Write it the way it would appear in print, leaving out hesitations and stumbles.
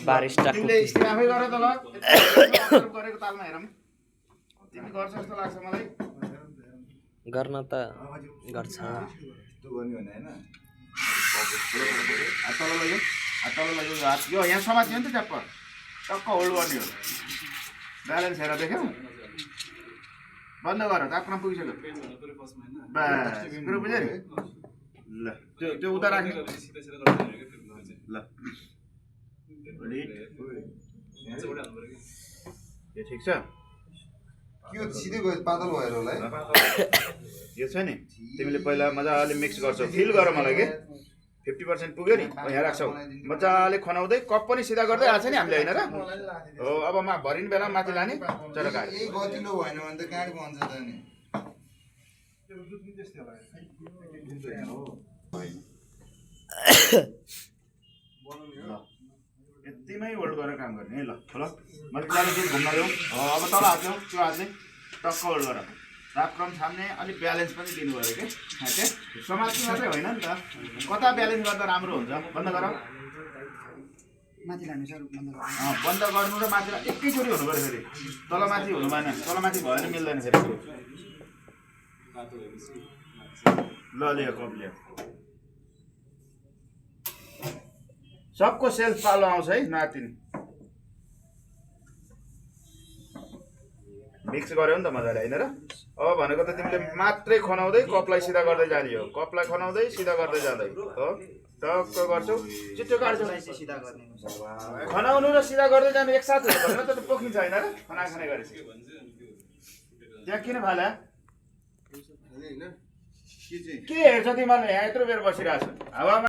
barista तिमीले steam आफै गर त ल गरेको तालमा हेरौँ तिमी गर्छ जस्तो लाग्छ मलाई गर्न त गर्छ तल लैजाऊ हात यो यहाँ समात्यो नि त ट्याप्प टक्क होल्ड गर्ने हो ब्यालेन्स हेर देख्यौ बन्द गर तापमा पुगिसक्यो बस कुरो बुझ्यो नि ल त्यो उता राख्ने ल यो ठिक छ यो सिधै गयो पातल भएर होला है यो छ नि तिमीले पहिला मजाले मिक्स गर्छौ फिल गर मलाई के 50% पुग्यो नि यहाँ राख्छौ मजाले खनाउँदै कप पनि सिधा गर्दै हाल्छ नि हामीले होइन र हो अब भरिने बेला माथि लाने चरका यही गतिलो भएन भने त कहाँ बन्छ त नि यतिमै होल्ड गरेर काम गर्ने है ल मजाले दुध घुम्न देऊ अब तल हाल्छौ त्यो हातले टक्क होल्ड गर तापक्रम छाम्ने अलिक ब्यालेन्स पनि दिनु पऱ्यो कि ठ्याक्कै समात्नु मात्रै होइन नि त कता ब्यालेन्स गर्दा राम्रो हुन्छ बन्द गर माथि लानु सर बन्द गर्नु र माथि एकैचोटि हुनु पऱ्यो फेरि तलमाथि हुनु भएन तलमाथि भयो भने मिल्दैन फेरि ल लियो कप लियो सबको सेल्फ पालो आउँछ है नातिनी मिक्स गर्यो नि त मजाले होइन र अब भनेको त तिमीले मात्रै खनाउँदै कपलाई सिधा गर्दै जाने हो कपलाई खनाउँदै सिधा गर्दै जाँदै हो टक्क गर्छौ छिट्टो काट्छौ सिधा गर्ने खनाउनु र सिधा गर्दै जानु एकसाथ हुनु पर्दैन त पोखिन्छ होइन र खनाखनाइ गरेपछि त्यहाँ किन फाल्या के हेर्छ तिमीले यहाँ यत्रो बेर बसिरहेको छ हावामा